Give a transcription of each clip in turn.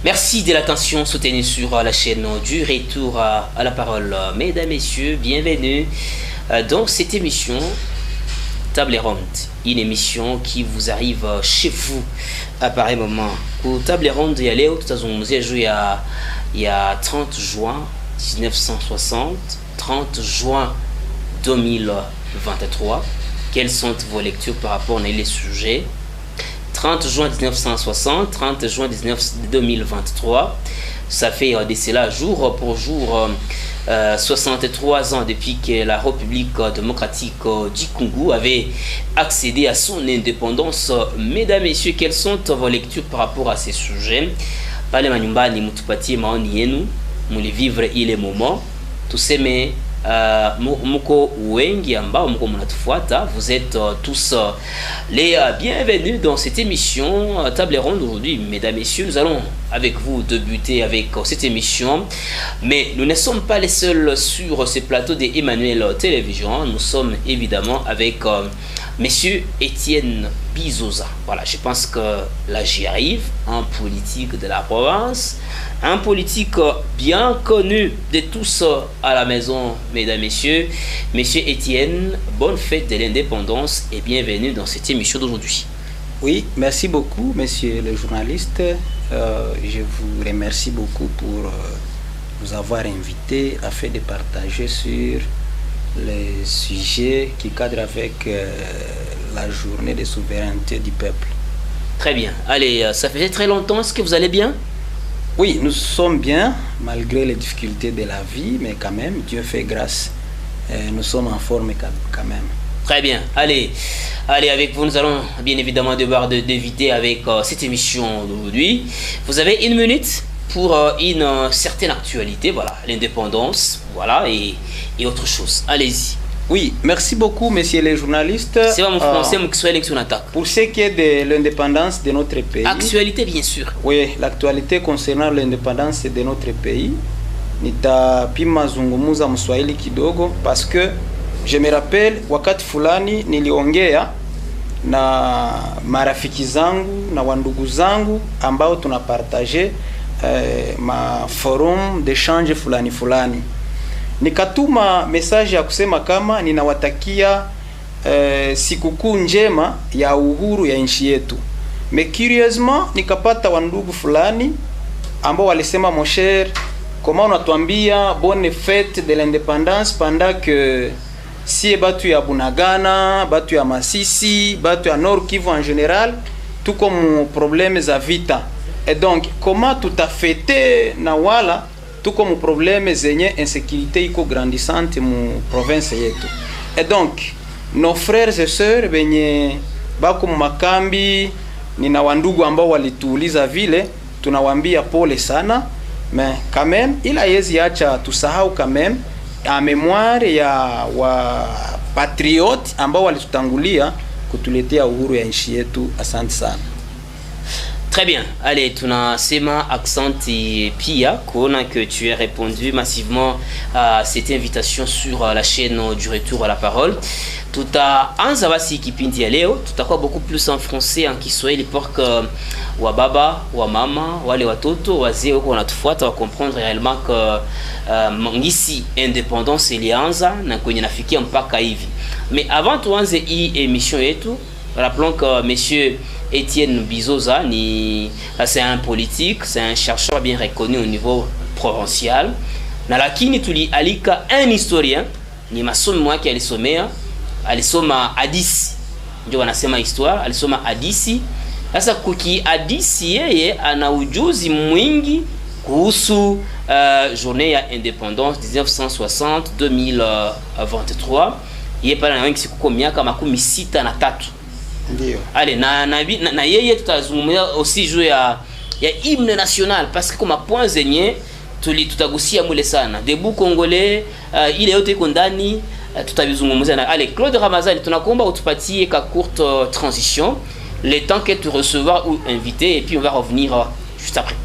Merci de l'attention soutenue sur la chaîne du retour à la parole. Mesdames, Messieurs, bienvenue dans cette émission Table Ronde. Une émission qui vous arrive chez vous à pareil moment. Pour Table Ronde, il y a Léo, tout à l'heure, il y a 30 juin 1960, 30 juin 2023. Quelles sont vos lectures par rapport à les sujets? 30 juin 1960, 30 juin 2023, ça fait de cela jour pour jour 63 ans depuis que la République démocratique du Congo avait accédé à son indépendance. Mesdames, Messieurs, quelles sont vos lectures par rapport à ces sujets? Pale manyumbani mutupatie maoni yenu, muli vivre ile moment, tuseme muko wengi ambao muko mnatufuata, vous êtes tous les bienvenus dans cette émission Table Ronde. Aujourd'hui, mesdames, messieurs, nous allons avec vous débuter avec cette émission, mais nous ne sommes pas les seuls sur ce plateau de Emmanuel Télévision. Nous sommes évidemment avec monsieur Étienne Bizoza. Voilà, je pense que là j'y arrive, un politique de la province, un politique bien connu de tous à la maison, mesdames, messieurs. Monsieur Étienne, bonne fête de l'indépendance et bienvenue dans cette émission d'aujourd'hui. Oui, merci beaucoup, monsieur le journaliste. Je vous remercie beaucoup pour nous avoir invités afin de partager sur les sujets qui cadrent avec la journée de souveraineté du peuple. Très bien. Allez, ça fait très longtemps. Est-ce que vous allez bien? Oui, nous sommes bien, malgré les difficultés de la vie, mais quand même, Dieu fait grâce. Nous sommes en forme quand même. Très bien. Allez, avec vous, nous allons bien évidemment devoir d'éviter avec cette émission d'aujourd'hui. Vous avez une minute pour une certaine actualité, voilà, l'indépendance, voilà, et autre chose. Allez-y. Oui, merci beaucoup, messieurs les journalistes. C'est mon français, mon Kiswahili qui attaque. Pour ce qui est de l'indépendance de notre pays. Actualité, bien sûr. Oui, l'actualité concernant l'indépendance de notre pays. Nitapima zungumuza mswahili kidogo parce que je me rappelle wakati fulani niliongea na marafiki zangu na wandugu zangu ambao tunapartage ma forum d'échange fulani. Nikatuma message ya kusema kama ninawatakia sikukuu njema ya uhuru ya nchi yetu. Mais curieusement nikapata wandugu fulani ambao walisema mon cher, comment unatuambia bonne fête de l'indépendance pendant que si batu ya Bunagana, batu ya Masisi, batu ya Nord Kivu en général, tout comme problème za vita. Et donc comment tout a fêté na wala tout comme problème zenye insécurité iko grandissante mu province yetu. Et donc nos frères et sœurs benye bako mu makambi, nina wandugu ambao walituuliza vile, tunawambia pole sana, mais quand même ila yezi acha tusahau quand même a mémoire ya wa patriote ambao walitutangulia kutuletea uhuru ya nchi yetu. Asante sana. Très bien. Allez, tunasema accenti pia kuona que tu as répondu massivement à cette invitation sur la chaîne du retour à la parole. Tutaanza basi kipindi ya leo, tutakuwa beaucoup plus en français en Kiswahili pour que wa baba, wa mama, wale watoto, wazee wako wanatufuata wa comprendre réellement que ngisi indépendance ilianza na kwenye nafikia mpaka hivi. Mais avant tuanze hii émission yetu, rappelons que monsieur Étienne Bizoza, c'est un politique, c'est un chercheur bien reconnu au niveau provincial. Na lakini tuli alika un historien, ni masomo yake alisoma hadisi. Ndio wanasema histoire, alisoma hadisi. Sasa kuki hadisi yeye ana ujuzi mwingi kuhusu journée ya indépendance 1960-2023. Yeye pale na wengi sikuko miaka 63. Ndio. Allez, na yeye tutazungumzia aussi juu ya hymne national parce que comme point zenye tutagusia mule sana debout congolais ile yote iko ndani tutavizungumzia na. Allez, Claude Ramazani, tunakuomba utupatie ka courte transition le temps que tu recevras ou invité et puis on va revenir juste après.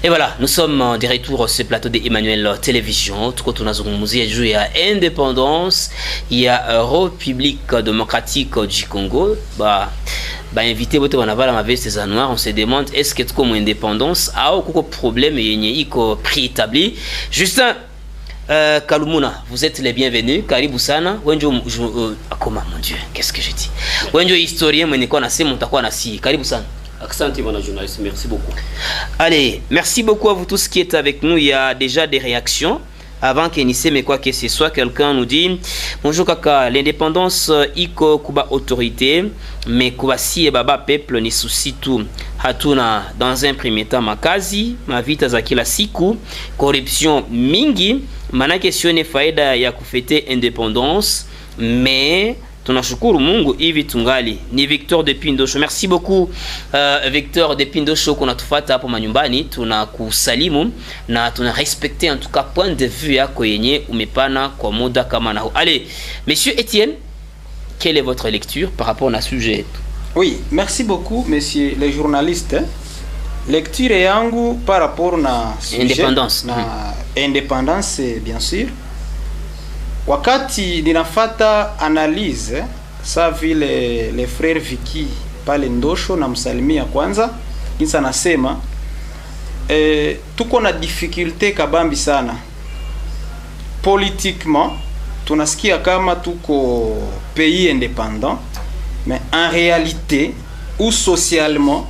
Et voilà, nous sommes de retour sur ce plateau de Emmanuel Télévision. Tout qu'on a zungumzia juu ya indépendance ya République démocratique du Congo. Invité bote wanavala ma veste za noir, on se demande est-ce que tuko mu indépendance au kuko problème yenye iko préétabli. Justin Kalumuna, vous êtes les bienvenus. Karibu sana. Wenjo comment mon Dieu, qu'est-ce que je dis? Wenjo historien mwenye kwa nasema mtakuwa nasi. Karibu sana. Accent, mon journaliste, merci beaucoup. Allez, merci beaucoup à vous tous qui êtes avec nous. Il y a déjà des réactions. Avant qu'il n'y ait mais quoi que ce soit, quelqu'un nous dit bonjour kaka, l'indépendance iko kuba autorité, mais kuba si et baba peuple ni souci tout. Hatuna dans un premier temps makazi, ma vita za kila siku, corruption mingi, mana question ne faida ya kufete indépendance, mais tunashukuru Mungu hivi tungali. Ni Victor de Pindosho. Merci beaucoup Victor de Pindosho kunatufata hapo manyumbani. Tunakusalimu na tunarespecter en tout cas point de vue yako yenye umepana kwa muda kama nao. Allez, monsieur Étienne, quelle est votre lecture par rapport à ce sujet? Oui, merci beaucoup monsieur le journaliste. Lecture yangu par rapport na sujet indépendance. Na indépendance bien sûr. Wakati ninafata analyse sa vile le frère Vicky pale Ndosho na msalimia kwanza kinsa nasema tuko na difficulté kabambi sana politiquement, tunasikia kama tuko pays indépendant, mais en réalité ou socialement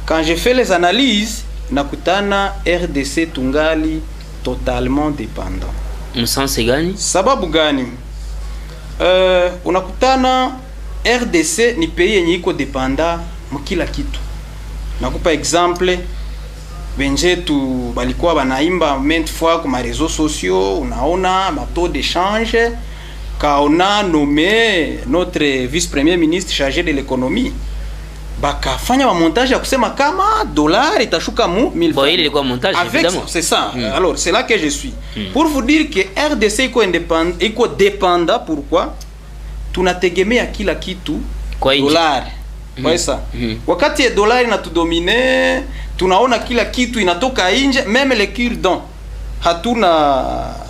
quand je fais les analyses nakutana RDC tungali totalement dépendant. Msanse gani? Sababu gani? Unakutana RDC ni pays yenye iko dependa mkila kitu. Nakupa exemple, benjetu balikuwa banaimba maintes fois kwa réseaux sociaux, unaona ma taux d'échange, kaona nommé notre vice-premier ministre chargé de l'économie. Bakafanya wa montage ya kusema kama dollar itashuka mu 1000 francs. Bon, il est quoi montage évidemment. C'est ça. Alors, c'est là que je suis. Pour vous dire que RDC iko indépendant, iko dépendant pourquoi? Tunategemea kila kitu kwa dollar. Kwa ça. Wakati dollar inatudomine, tunaona kila kitu inatoka nje, même les cure-dents. Hatuna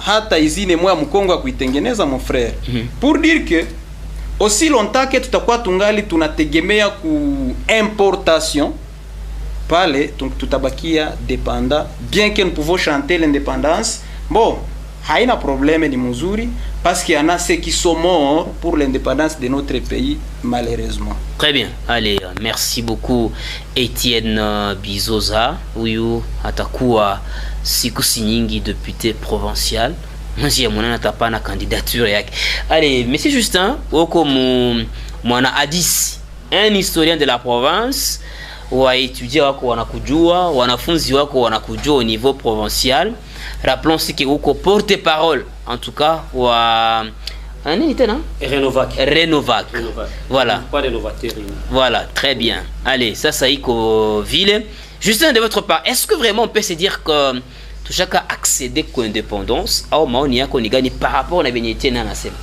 hata izine moya mkongo ya kuitengeneza mon frère. Pour dire que aussi longtemps que tutakuwa tungali tunategemea ku importation pale tutabakia dépendant, bien que nous pouvons chanter l'indépendance. Bon, haina problème ni mzuri parce qu'il y en a ceux qui sont morts pour l'indépendance de notre pays malheureusement. Très bien. Allez, merci beaucoup Étienne Bizoza. Huyu atakuwa siku nyingi député provincial. Monsieur Monana tapana candidature yake. Allez, monsieur Justin, oko mwana Adis, un historien de la province, wa étudier wako wanakujua, wanafunzi wako wanakujua au niveau provincial. Rappelons ce que oko porte-parole en tout cas wa nini tena? Renovac. Voilà. Pas rénovateur. Voilà, très bien. Allez, ça iko ville. Justin, de votre part, est-ce que vraiment on peut se dire que tout chacun accéder à l'indépendance au maoni yako ni gani par rapport à la bénédiction na nasema?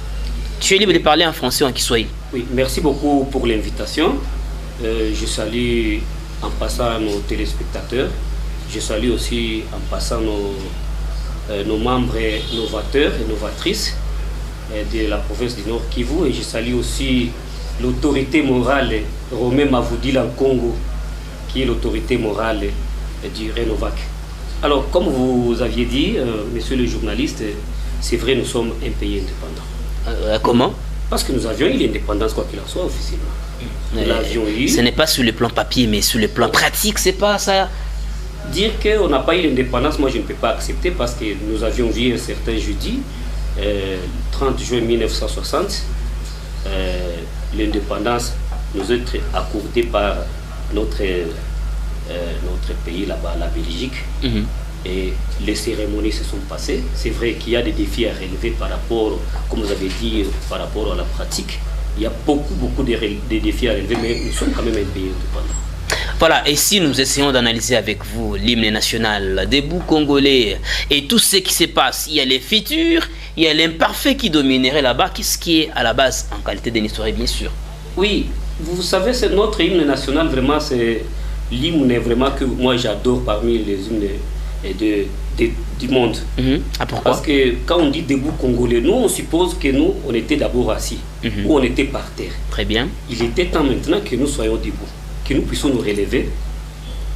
Tu es libre de parler en français ou en Kiswahili. Oui, merci beaucoup pour l'invitation. Je salue en passant nos téléspectateurs. Je salue aussi en passant nos membres novateurs et novatrices de la province du Nord Kivu. Et je salue aussi l'autorité morale Romain Mavoudil en Congo, qui est l'autorité morale du Renovac. Alors, comme vous aviez dit, monsieur le journaliste, c'est vrai, nous sommes un pays indépendant. Comment? Parce que nous avions eu l'indépendance, quoi qu'il en soit, officiellement. Nous l'avions eu. Ce n'est pas sur le plan papier, mais sur le plan pratique, c'est pas ça. Dire qu'on n'a pas eu l'indépendance, moi je ne peux pas accepter parce que nous avions vu un certain jeudi, 30 juin 1960, l'indépendance nous est accordée par notre pays là-bas, la Belgique. Et les cérémonies se sont passées. C'est vrai qu'il y a des défis à relever par rapport, comme vous avez dit, par rapport à la pratique. Il y a beaucoup de défis à relever, mais nous sommes quand même un pays indépendant. Voilà, et si nous essayons d'analyser avec vous l'hymne national, debout congolais et tout ce qui se passe, il y a les futurs, il y a l'imparfait qui dominerait là-bas. Qu'est-ce qui est à la base en qualité d'un historien, bien sûr? Oui, vous savez, c'est notre hymne national, vraiment, c'est l'hymne est vraiment que moi j'adore parmi les hymnes du monde. Ah, pourquoi? Parce que quand on dit debout congolais, nous on suppose que nous on était d'abord assis ou on était par terre. Très bien. Il était temps maintenant que nous soyons debout, que nous puissions nous relever,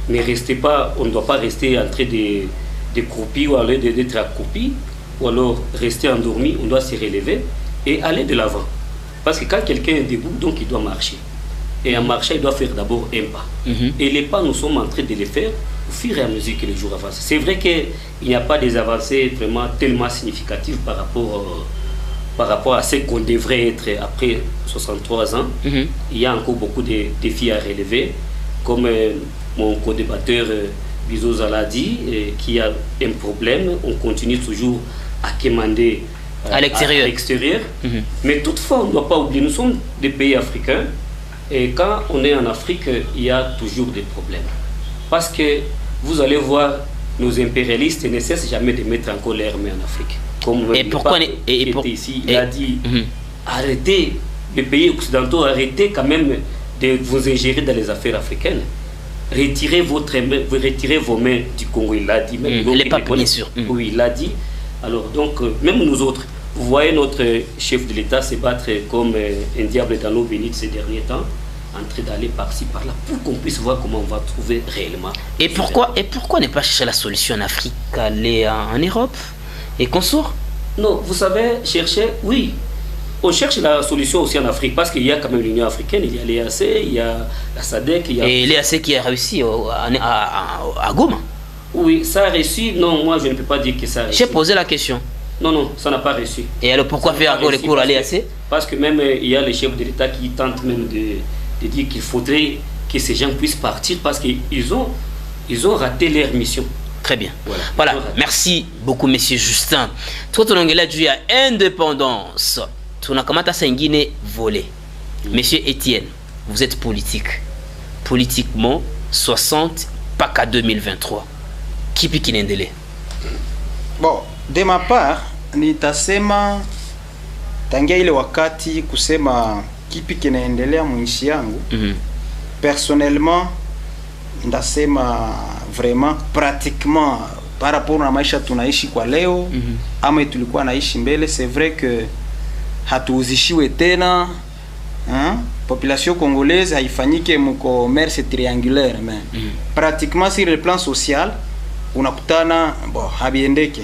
mais restez pas, on ne doit pas rester en train de croupir ou aller d'être accroupi, ou alors rester endormi. On doit se relever et aller de l'avant. Parce que quand quelqu'un est debout, donc il doit marcher. Et en marchant, il doit faire d'abord un pas. Et les pas, nous sommes en train de les faire au fur et à mesure que les jours avancent. C'est vrai qu'il n'y a pas des avancées vraiment tellement significatives par rapport à ce qu'on devrait être après 63 ans. Il y a encore beaucoup de défis à relever, comme mon co-débatteur Bizoza l'a dit, qui a un problème. On continue toujours à quémander à l'extérieur. Mais toutefois, on ne doit pas oublier, nous sommes des pays africains. Et quand on est en Afrique, il y a toujours des problèmes. Parce que vous allez voir, nos impérialistes ne cessent jamais de mettre en colère mais en Afrique. Comme et pourquoi ici, il a dit, arrêtez, les pays occidentaux, arrêtez quand même de vous ingérer dans les affaires africaines. Retirez vos mains du Congo, il l'a dit. Même les papes, bien sûr. Oui, il l'a dit. Alors donc, même nous autres, vous voyez notre chef de l'État se battre comme un diable dans l'eau bénite ces derniers temps, en train d'aller par-ci, par-là, pour qu'on puisse voir comment on va trouver réellement. Et pourquoi ne pas chercher la solution en Afrique, aller en Europe et qu'on sort? Non, vous savez, chercher, oui. On cherche la solution aussi en Afrique, parce qu'il y a quand même l'Union africaine, il y a l'EAC, il y a la SADC, il y a... Et l'EAC qui a réussi à Goma. Oui, ça a réussi. Non, moi je ne peux pas dire que ça a réussi. J'ai posé la question. Non, ça n'a pas réussi. Et alors pourquoi faire encore les cours à l'EAC? Parce que même il y a les chefs de l'État qui tentent même de dire qu'il faudrait que ces gens puissent partir parce qu'ils ont raté leur mission. Très bien. Voilà. Merci beaucoup, monsieur Justin. Tout on a dit à indépendance. Tunakamata sengine volé. Monsieur Étienne, vous êtes politique. Politiquement, 60 pas qu'à 2023. Kipi kinendele? Bon, de ma part, nitasema tangia ile wakati kusema kipi kinaendelea mwishi yangu. Personnellement, ndasema vraiment pratiquement par rapport na maisha tunaishi kwa leo ama tulikuwa naishi mbele, c'est vrai que hatuuzishiwe tena, population congolaise haifanyike mu commerce triangulaire, mais pratiquement sur le plan social unakutana bon habiendeke.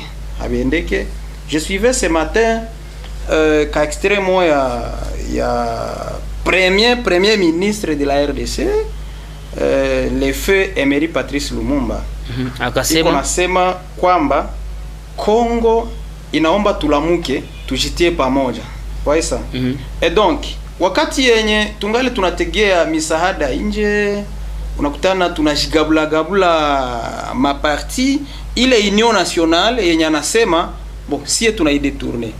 Je suivais ce matin ka extrait moya ya premier ministre de la RDC, le feu Emery Patrice Lumumba. Akasema kwamba Kongo inaomba tulamuke tujitie pamoja. Waisa? Et donc wakati yenye tungali tunategea misaada nje, unakutana tunajigabula maparti, ile union nationale yenye anasema bon sie tunaidetourner.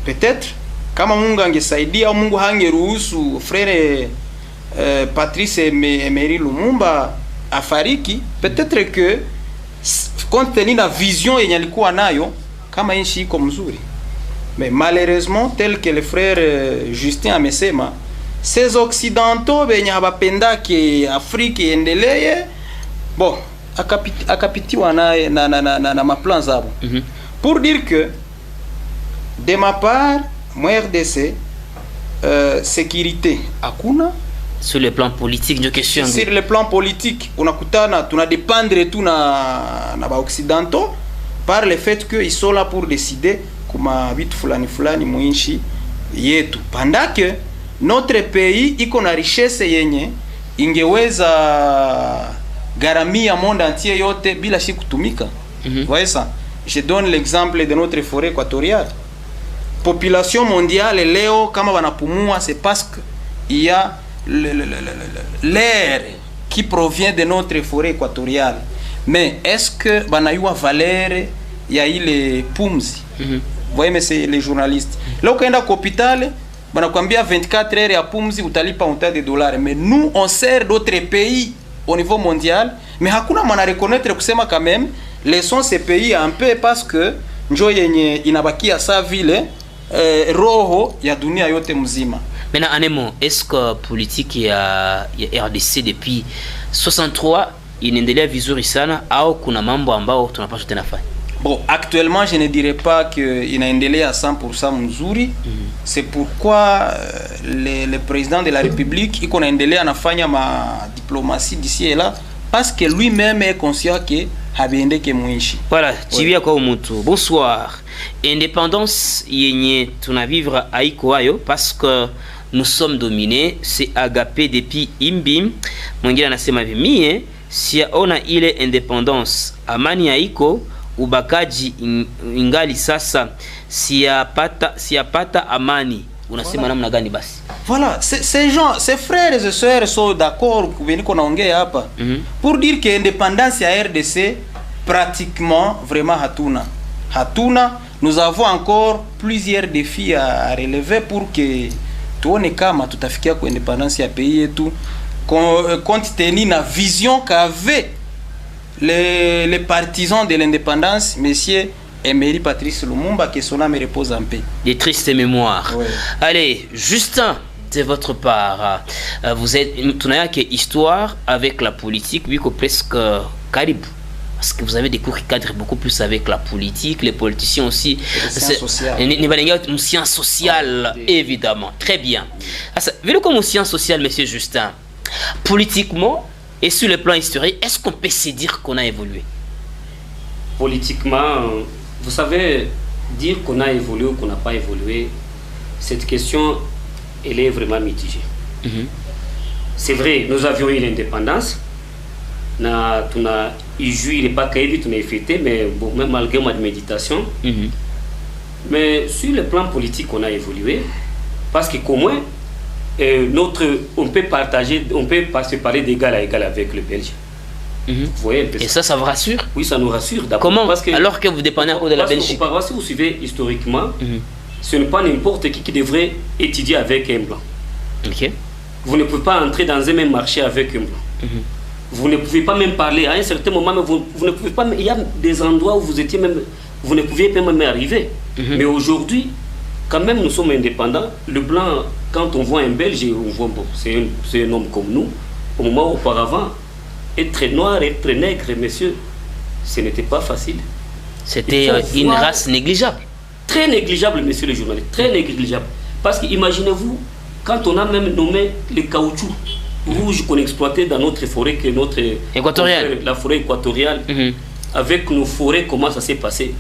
Peut-être kama Mungu angesaidia au Mungu hangeruhusu frère Patrice Emery Lumumba afariki, peut-être que compte tenu na vision yenye alikuwa nayo kama nchi iko mzuri. Mais malheureusement, tel que le frère Justin amesema, ces occidentaux benye abapenda ke Afrique endeleye, bon akapitiwa na maplan zabo. Pour dire que de ma part, moi RDC, sécurité hakuna. Sur le plan politique, de question. Sur le plan politique, unakutana tunadépendre tout na ba occidentaux par le fait que ils sont là pour décider kuma vitu fulani muinchi yetu, pandake notre pays iko na richesse yenye ingeweza garamia monde entier yote bila shi kutumika. Voyez ça? Je donne l'exemple de notre forêt équatoriale. Population mondiale leo kama wanapumua, c'est parce que il y a l'air qui provient de notre forêt équatoriale. Mais est-ce que banayua valeur ya ile pumzi? Voyez, mais c'est les journalistes. Là, quand on est à l'hôpital, banakwambia 24 heures ya pumzi utalipa un tas de dollars. Mais nous, on sert d'autres pays au niveau mondial, mais hakuna mwana reconnaître kusema quand même laissons ces pays un peu parce que njo yenye inabakia sa vile roho ya dunia yote mzima. Maintenant, Anemo, est-ce que politique ya RDC depuis 63 inaendelea vizuri sana au kuna mambo ambao tunapaswa tena fanya? Bon, actuellement, je ne dirais pas qu'il a endelé à 100% mzuri. C'est pourquoi le président de la République, il a endelé à faire ma diplomatie d'ici et là, parce que lui-même est conscient que habiende ke mwishi. Voilà, Chivia kwa umutu. Bonsoir. Indépendance yenye tunavivre haiko ayo parce que nous sommes dominés, c'est agapé depuis Imbim. Mwingine anasema hivi, mie siaona ile independance, amani haiko, ubakaji ingali sasa, siapata amani. Unasema namna gani basi? Voilà, ces gens, ces frères et sœurs sont d'accord pour dire que l'indépendance à RDC, pratiquement, vraiment hatuna. Nous avons encore plusieurs défis à relever pour que tuone kama tutafikia kwa indépendance ya pays yetu, compte tenu na vision qu'avaient les partisans de l'indépendance, messieurs Emery Patrice Lumumba, que son âme repose en paix. Des tristes mémoires. Ouais. Allez, Justin, de votre part, vous êtes une histoire avec la politique, vu que presque Carib. Parce que vous avez des cours qui cadrent beaucoup plus avec la politique, les politiciens aussi. Une science sociale, évidemment. Très bien. Vu comme une science sociale, monsieur Justin, politiquement et sur le plan historique, est-ce qu'on peut se dire qu'on a évolué? Politiquement, vous savez, dire qu'on a évolué ou qu'on n'a pas évolué, cette question, elle est vraiment mitigée. C'est vrai, nous avions eu l'indépendance. Tu n'as joué pas qu'il tu n'as fêté, mais bon, même malgré ma méditation. Mais sur le plan politique, on a évolué. Parce que qu'au moins, on peut partager, on peut pas se parler d'égal à égal avec le Belge. Vous voyez un peu. Et ça vous rassure? Oui, ça nous rassure. Comment? Parce que, alors que vous dépendez de la Belgique. Si vous suivez historiquement, ce n'est pas n'importe qui devrait étudier avec un blanc. Vous ne pouvez pas entrer dans un même marché avec un blanc. Vous ne pouvez pas même parler à un certain moment, mais vous ne pouvez pas. Il y a des endroits où vous étiez même, vous ne pouviez pas même arriver. Mais aujourd'hui, quand même, nous sommes indépendants. Le blanc, quand on voit un Belge, on voit bon, c'est un homme comme nous. Au moment où, auparavant, être noir, être nègre, messieurs, ce n'était pas facile. C'était une race négligeable. Très négligeable, messieurs les journalistes, très négligeable. Parce que imaginez-vous, quand on a même nommé les caoutchoucs rouges qu'on exploitait dans notre forêt, que notre équatoriale, la forêt équatoriale, avec nos forêts, comment ça s'est passé.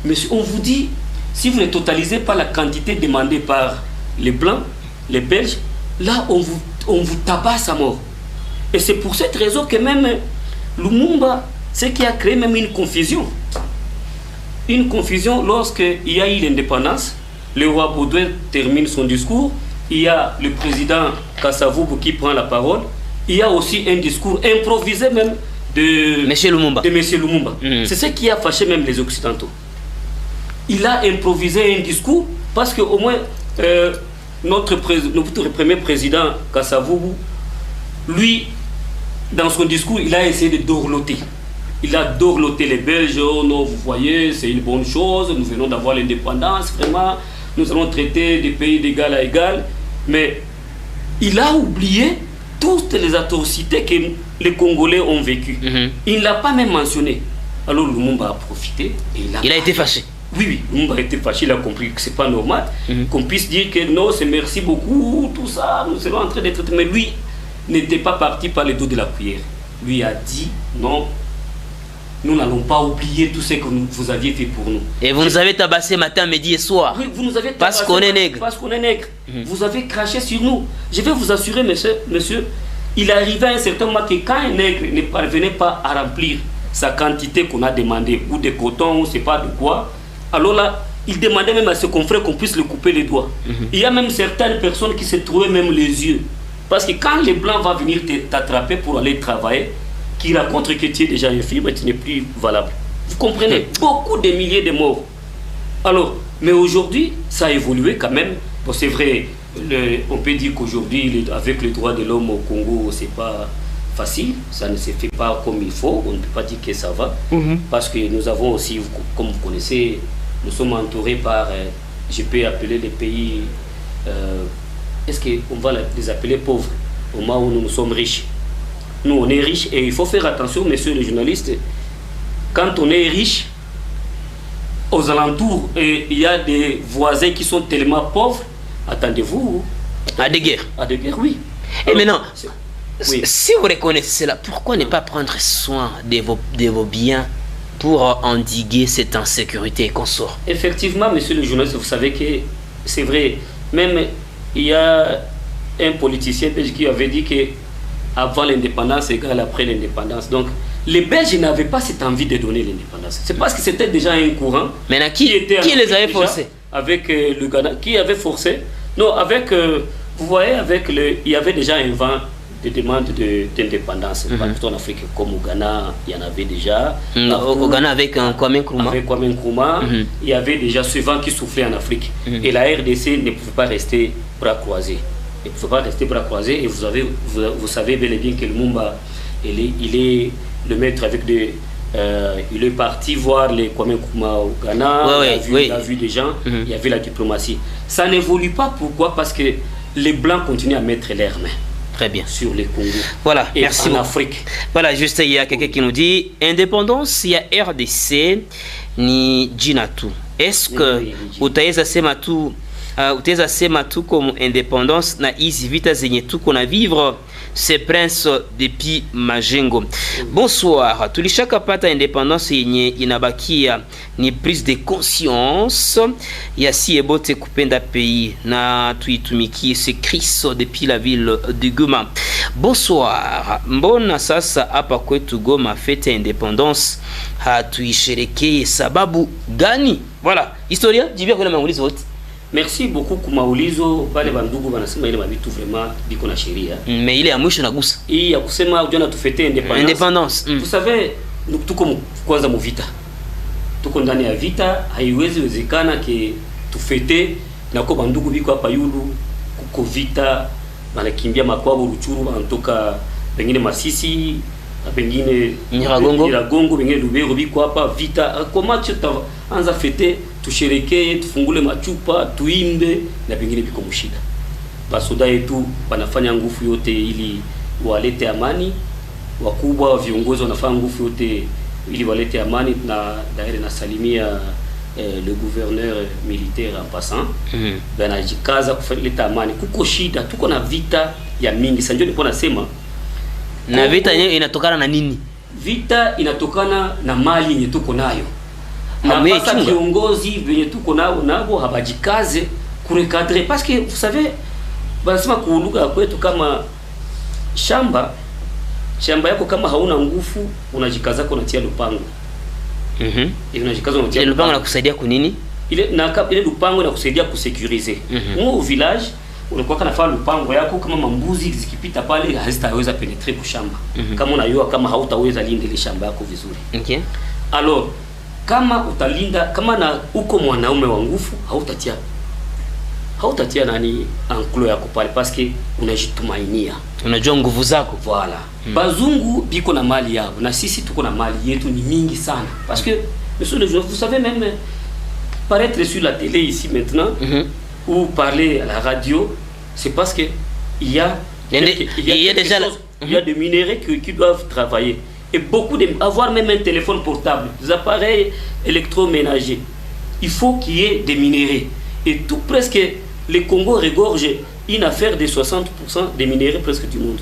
Mais on vous dit, si vous ne totalisez pas la quantité demandée par les Blancs, les Belges, là on vous tabasse à mort. Et c'est pour cette raison que même Lumumba, ce qui a créé même une confusion. Une confusion lorsqu'il y a eu l'indépendance, le roi Baudouin termine son discours, il y a le président Kasavubu qui prend la parole, il y a aussi un discours improvisé même de M. Lumumba. C'est ce qui a fâché même les Occidentaux. Il a improvisé un discours parce qu'au moins notre premier président Kasavubu, lui, dans son discours, il a essayé de dorloter. Il a dorloté les Belges. Oh non, vous voyez, c'est une bonne chose, nous venons d'avoir l'indépendance, vraiment, nous allons traiter des pays d'égal à égal. Mais il a oublié toutes les atrocités que les Congolais ont vécues. Il ne l'a pas même mentionné. Alors Lumumba a profité. Et il a été fâché. Oui, Lumumba a été fâché, il a compris que ce n'est pas normal. Qu'on puisse dire que non, c'est merci beaucoup, tout ça, nous sommes en train d'être... Mais lui n'était pas parti par les dos de la cuillère. Lui a dit non, nous n'allons pas oublier tout ce que vous aviez fait pour nous. Et vous nous avez tabassé matin, midi et soir. Oui, vous nous avez tabassé parce qu'on est nègre. Parce qu'on est nègre. Vous avez craché sur nous. Je vais vous assurer, monsieur, il arrivait à un certain moment que quand un nègre ne parvenait pas à remplir sa quantité qu'on a demandé, ou de coton, ou je ne sais pas de quoi, alors là, il demandait même à ses confrères qu'on puisse le couper les doigts. Il y a même certaines personnes qui se trouvaient même les yeux. Parce que quand les Blancs vont venir t'attraper pour aller travailler, qui racontent que tu es déjà infirme et tu n'es plus valable. Vous comprenez? Beaucoup de milliers de morts. Alors, mais aujourd'hui, ça a évolué quand même. Bon, c'est vrai, on peut dire qu'aujourd'hui, avec les droits de l'homme au Congo, c'est pas facile. Ça ne se fait pas comme il faut. On ne peut pas dire que ça va. Parce que nous avons aussi, comme vous connaissez, nous sommes entourés par, je peux appeler les pays, est-ce qu'on va les appeler pauvres au moment où nous sommes riches? nous on est riche et il faut faire attention, messieurs les journalistes, quand on est riche, aux alentours, et il y a des voisins qui sont tellement pauvres, attendez-vous à des guerres. À des guerres, oui. Et alors, maintenant, oui. Si vous reconnaissez cela, pourquoi ne pas prendre soin de vos biens pour endiguer cette insécurité et qu'on sort? Effectivement, monsieur le journaliste, vous savez que c'est vrai. Même il y a un politicien belge qui avait dit que avant l'indépendance égale après l'indépendance. Donc les Belges n'avaient pas cette envie de donner l'indépendance. C'est parce que c'était déjà un courant. Maintenant, qui les avait forcés? Avec le Ghana. Qui avait forcé? Non, avec, vous voyez, il y avait déjà un vent de demande d'indépendance. Partout en Afrique, comme au Ghana, il y en avait déjà. Au Ghana, avec Kwame Nkrumah. Avec Kwame Nkrumah, il y avait déjà ce vent qui soufflait en Afrique. Et la RDC ne pouvait pas rester bras croisés. Il ne faut pas rester bras croisés. Et vous savez bel et bien que le Lumumba, il est le maître avec des... il est parti voir les Kwame Nkrumah au Ghana, il a vu des gens, il y avait la diplomatie. Ça n'évolue pas, pourquoi? Parce que les Blancs continuent à mettre leurs mains. Très bien. Sur les Congos. Voilà, et merci en beaucoup. Afrique. Voilà, juste il y a quelqu'un qui nous dit indépendance, il y a RDC ni Jinatu. Est-ce que utaweza sema tu comme indépendance na hizi vita zenye tuko na vivre ce prince depuis Majengo? Bonsoir. Tulishaka pata indépendance yenye inabakia ni prise de conscience ya si ebote kupenda pays na tuitumikie ce Kristo depuis la ville de Goma. Bonsoir. Mbona sasa hapa kwetu Goma fete ya indépendance hatuisherekee sababu gani? Voilà, historia jibia kwa maulizo wote. Merci beaucoup kumaulizo pale bandugu banasema ile mabitu vraiment biko na sheria. Mais ile ya mwisho nagusa. Hii ya kusema ujana tufete independence. Vous savez, tuko kwanza mu vita. Tuko ndani ya vita, haiwezi wezekana ke tufete na kwa bandugu biko hapa yulu kuko vita, banakimbia makwabo Ruchuru banatoka pengine Masisi, pengine Nyiragongo, pengine Lubero biko hapa vita. Comment tu anza fete tusherekee, tufungule machupa, tuimbe na pengine biko mshida. Basoda yetu wanafanya nguvu yote ili walete amani. Wakubwa viongozi wanafanya nguvu yote ili walete amani, na daire na salimia le gouverneur militaire en passant. Banajikaza kuleta amani. Kuko shida, tuko na vita ya mingi. Sanjo nipo nasema na vita yenyewe inatokana na nini? Vita inatokana na mali yenye tuko nayo. Na pasa viongozi venye tuko nabo habajikaze kurecadrer, parce que vous savez banasema kuuluga kwetu kama shamba yako kama hauna nguvu unajikaza kwa unatia lupango. Unajikaza unatia lupango na kusaidia kunini? Ile lupango na kusaidia kusekurize. Mu village unakuwa kana fanya lupango yako, kama mambuzi zikipita pale hazitaweza penetrer kwa shamba. Kama unayua kama hautaweza linda ile shamba yako vizuri. Okay. Alors kama utalinda, kama na uko mwanaume wa nguvu, hautatia nani enclos yako pale, parce que unajitumainia, unajua nguvu zako. Voilà. Bazungu biko na mali yao na sisi tuko na mali yetu ni mingi sana, parce que monsieur le journaliste, vous savez, même paraître sur la télé ici maintenant ou parler à la radio, c'est parce que il y a des minéraux qui doivent travailler. Et beaucoup avoir même un téléphone portable, des appareils électroménagers. Il faut qu'il y ait des minéraux. Et tout presque, le Congo regorge une affaire de 60% des minéraux presque du monde.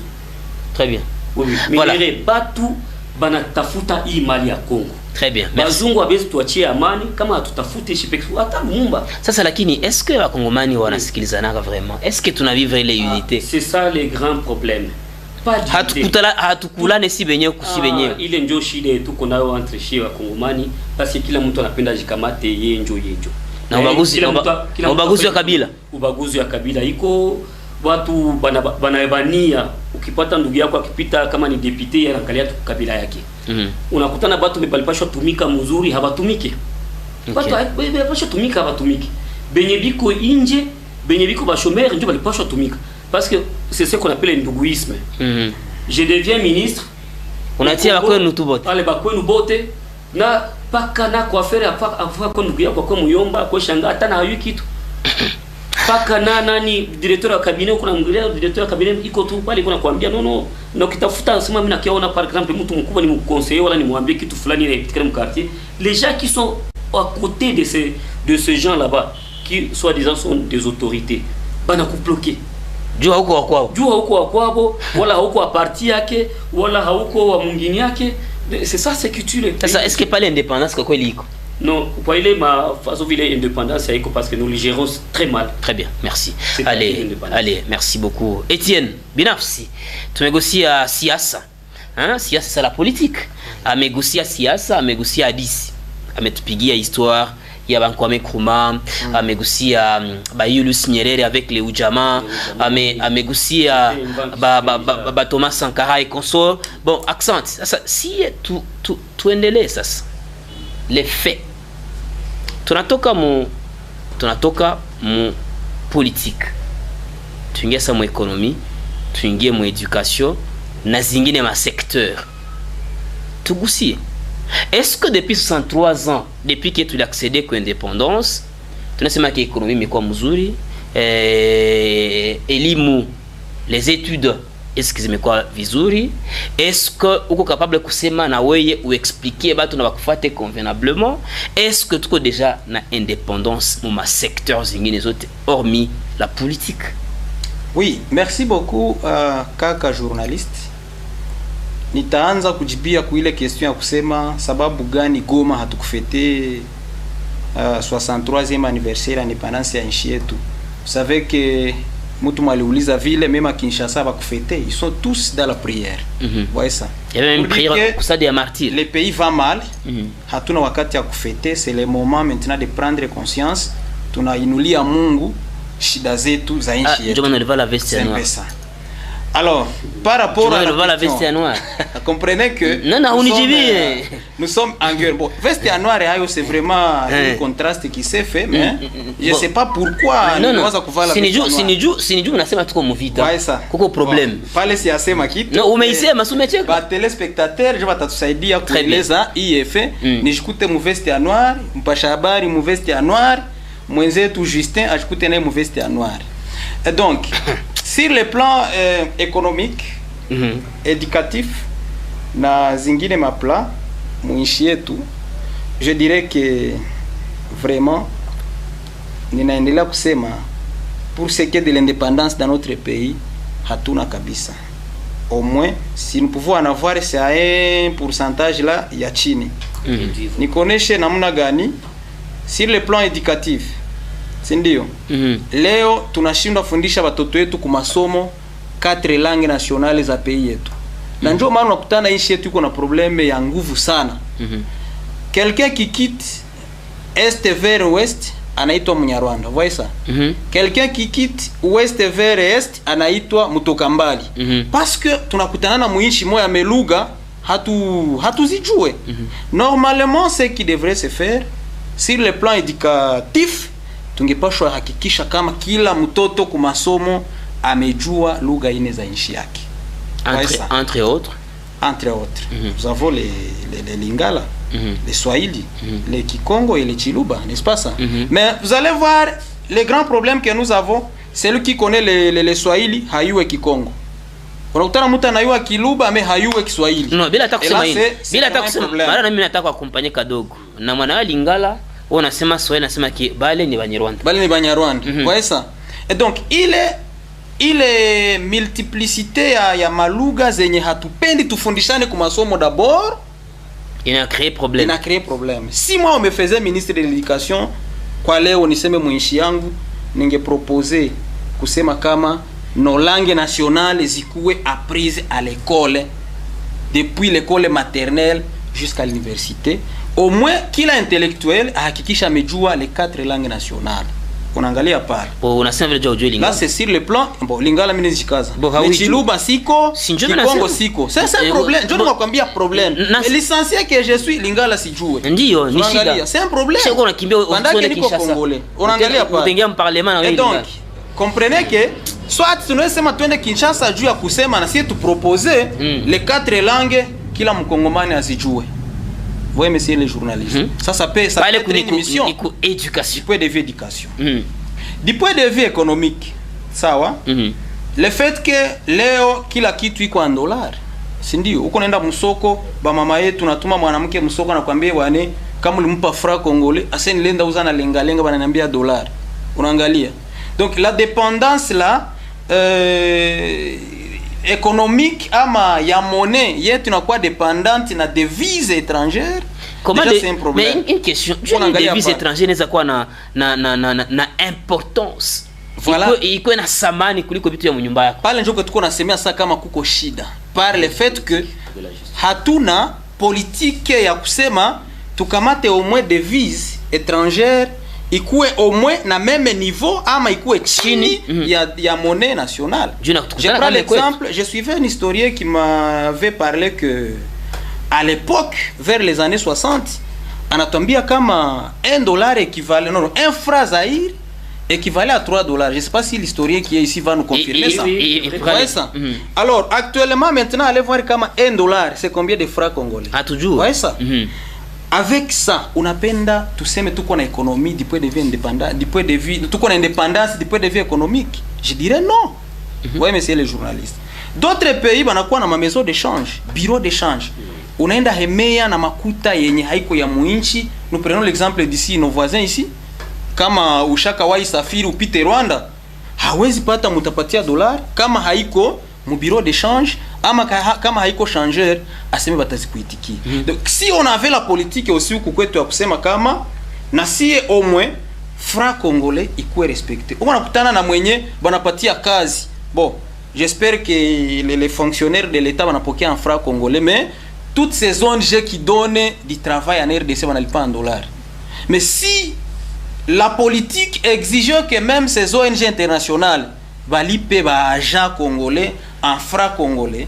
Très bien. Oui, voilà. Minéraux, pas tout, banatafuta hii mali ya Congo. Très bien. Bazungu wabezi tuachie amani, kama hatutafute shipeku hata Lumumba. Sasa lakini, est-ce que wakongomani wanasikilizana vraiment? Est-ce que tunavivre ile unité? C'est ça le grand problème. Hatukulane si benyewe kusi benyewe. Ile ndio shida tuko nayo entre shia wa Kongomani, parce que kila mtu anapenda jikamate yenjo. Na ubaguzi wa kabila. Ubaguzi wa kabila iko watu banabania. Ukipata ndugu yako akipita kama ni député anaangalia tu kabila yake. Unakutana watu mbalipashwa tumika mzuri habatumike. Watu balipashwa tumika habatumike. Benye biko inje, benye biko ba chômeur ndio balipashwa tumika. Parce que c'est ce qu'on appelle l'indouguisme. Je deviens ministre. On attire à quoi nous tout botte. Allez, bah quoi nous botte. Na pas kana quoi faire à quoi ndugu yako kwa muyomba kwa shanga hata na hayu kitu. mpaka nani directeur wa cabinet kuna mngelea directeur wa cabinet iko tu pale kuna kuambia no na ukitafuta sema mimi nakiona par exemple mtu mkubwa ni mkonseiller wala nimwambie kitu fulani ile katika quartier, les gens qui sont à côté de ces gens là-bas qui soi-disant sont des autorités bana kubloquer jua huko wa kwao wala huko wa parti yake wala huko wa mwingine yake. C'est ça, c'est que tu le. Ça, est-ce que pas l'indépendance quoi il iko? Non, pour il est ma façon de l'indépendance c'est parce que nous le gérons très mal. Très bien, merci. Allez, merci beaucoup. Etienne, binafsi, tumegusia siasa. Siasa c'est la politique. Amegusia siasa, amegusia hadithi. Ametupigia histoire ya Bankwame Nkrumah, amegusia Julius Nyerere avec les Ujamaa, amegusia Thomas Sankara et consorts. Bon, accent. Sasa si tuendelee sasa. Les faits. Tunatoka mu politique. Tuingie sa mu économie, tuingie mu éducation, na zingine ma secteur. Tugusie. Est-ce que depuis 63 ans, depuis que tu as accédé à l'indépendance, tu n'as pas l'économie mais quoi mzuri, elimu, les études, excusez-moi quoi vizuri, est-ce que tu es capable de kusema na weye ou expliquer ba tu na bakufate convenablement, est-ce que tu as déjà na indépendance dans ma secteur zingine les autres hormis la politique? Oui, merci beaucoup kaka journaliste. Nitaanza kujibia kuile question ya kusema sababu gani Goma hatukufete 63e anniversaire ya indépendance ya nchi yetu. Vous savez que mtu mwaliuliza vile même Kinshasa ba kufete, ils sont tous dans la prière. Voyez ça. Il y a même une prière pour ça des martyrs. Le pays va mal. Hatuna wakati ya kufete, c'est le moment maintenant de prendre conscience. Tunainulia Mungu shida zetu za nchi yetu. Ndio maana la veste noire. Alors, par rapport à la veste noire, comprenez que nous sommes en guerre. Bon, veste noire, c'est vraiment un contraste qui s'est fait, mais je ne sais pas pourquoi. Non, siniju unasema tuko muvita. Kuko problem. Pale si asema kitu. No, umeisema sumecheka. Ba telespectateur, je batatusaidia kueleza IFE, nijikute mu veste noire, mpasha habari mu veste noire, mwenzetu Justin ajikute naye mu veste noire. Et donc sur le plan économique, éducatif, na zingine mapla muishi yetu, je dirais que vraiment ninaendelea kusema pour ce qui est de l'indépendance dans notre pays hatuna kabisa. Au moins si nous pouvons en avoir c'est à un pourcentage là ya chini. Nikoneshe namna gani sur le plan éducatif. Sindio? Leo tunashindwa fundisha watoto wetu kwa masomo 4 langue nationale za pays yetu. Na ndio maana unakutana nchi yetu iko na probleme ya nguvu sana. Quelqu'un qui quitte est vers ouest anaitwa Mnyarwanda, voyez ça? Quelqu'un qui quitte ouest vers est anaitwa Mutokambali. Parce que tunakutana na muishi moya meluga hatuzijue. Normalement ce qui devrait se faire sur le plan éducatif, tungepashwa hakikisha kama kila mtoto kwa masomo amejua lugha ine za nchi yake. Entre autres, nous avons les Lingala, les Swahili, les Kikongo et les Chiluba, n'est-ce pas ça? Mais vous allez voir, les grands problèmes que nous avons, celui qui connaît les Swahili hayue Kikongo. Unakutana mtu anayua Kiluba mais hayue Kiswahili. Non, bila takusema hili. Bila takusema, mara na mimi nataka kukumpanye kadogo. Na mwana Lingala unasema Swahili nasema ki bale ni Banyarwanda. Bale ni Banyarwanda. Voyez ça? Et donc il est multiplicité ya malugha zenye hatupendi tufundishane kwa masomo d'abord. Il a créé problème. Si moi on me faisait ministre de l'éducation kwa leo niseme muishi yangu ningeproposer kusema kama nos langues nationales zikuwe apprises à l'école depuis l'école maternelle jusqu'à l'université. Au moins kila intellectuel ahakikisha amejua les 4 langues nationales. Unaangalia pale. Unasema vile ujue Lingala. Là c'est sur le plan Lingala mimi nijikaza. Mais Chiluba siko, Kikongo siko. C'est un problème. Je dois kwambia problème. Licencié que je suis Lingala sijue. Ndio, ni shida. C'est un problème. Sio unakimbia unaangalia Kinshasa. Unaangalia pale. Utengia parlement na wewe. Donc, comprenez que soit tunasema twende Kinshasa juu ya kusema na sisi tu proposer les 4 langues kila mkongomani azijue. Voyez, monsieur le journaliste. Ça peut être une émission. Éducation. D'éducation. Du point de vue économique, sawa? Le fait que leo kila kitu iko en dollar. Si ndio? Uko naenda msoko, ba mama yetu natuma mwanamke msoko na kwambia bwana kama ulimpa franc congolais, aseni lenda uza na lenga bananiambia dollar. Unaangalia? Donc la dépendance là économique ama ya monnaie yetu inakuwa dépendante na devise étrangère. Comment déjà, c'est un problème. Mais une question, une devise étrangère inaweza kuwa na importance. Voilà. Iko na samani kuliko vitu ya mnyumba yako. Pale njoo tuko nasemea sasa kama kuko shida. Par le fait que hatuna politique ya kusema tukamate au moins devise étrangère ikuwe au moins na même niveau ama ikuwe chini ya monnaie nationale. Je prends l'exemple, je suivais un historien qui m'avait parlé que à l'époque, vers les années 60, anatuambia kama $1 équivalent, non, un franc Zaïre équivalait à $3. Je ne sais pas si l'historien qui est ici va nous confirmer ça. Ça. Alors, actuellement, maintenant, allez voir kama $1, c'est combien de francs congolais? Ah, toujours. Voyez ça? Avec ça, unapenda tuseme tuko na économie du point de vue indépendant, du point de vue tuko na indépendance du point de vue économique. Je dirais non. Oui, monsieur les journalistes. D'autres pays banakuwa na ma maison d'échange, bureau d'échange. Unaenda hemea na makuta yenye haiko ya muinchi. Nous prenons l'exemple d'ici nos voisins ici. Kama ushaka wai safiri upite Rwanda, hawezi pata mutapatia dollar kama haiko mu bureau d'échange ama kama haiko changeur aseme batazikuitikia. Donc si on avait la politique aussi huku kwetu ya kusema kama na sie au moins franc congolais ikuwe respecté. Unakutana na mwenye banapatia kazi. Bon, j'espère que les fonctionnaires de l'État banapokea en franc congolais, mais toutes ces ONG qui donnent du travail en RDC banalipa en dollars. Mais si la politique exigeait que même ces ONG internationales balipe ba agent congolais en franc congolais,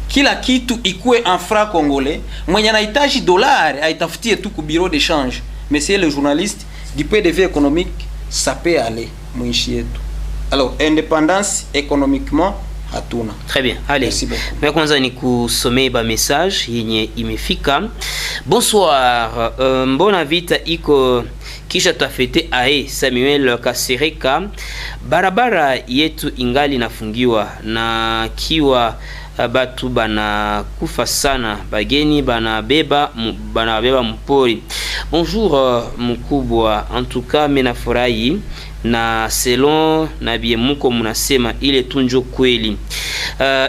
kila kitu ikuwe en franc congolais, mwenye anahitaji dollar aitafutie tu ku bureau d'échange. Monsieur le journaliste, du point de vue économique, ça peut aller mwinchi yetu. Alors, indépendance économiquement hatuna. Très bien. Allez. Merci beaucoup. Mais kwanza ni kusomea ba message yenye imefika. Bonsoir. Mbona vita iko kisha tafete ae Samuel Kasereka. Barabara yetu ingali nafungiwa na kiwa batu bana kufa sana, bageni banabeba mpori. Bonjour mkubwa, en tout cas menafurahi na selon na biemuko munasema ile tunjo kweli.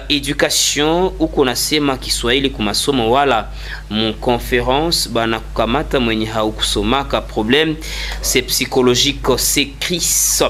Education uko nasema Kiswahili kumasomo wala mu conférence bana kukamata mwenye haukusomaka, problème c'est psychologique, c'est Chris.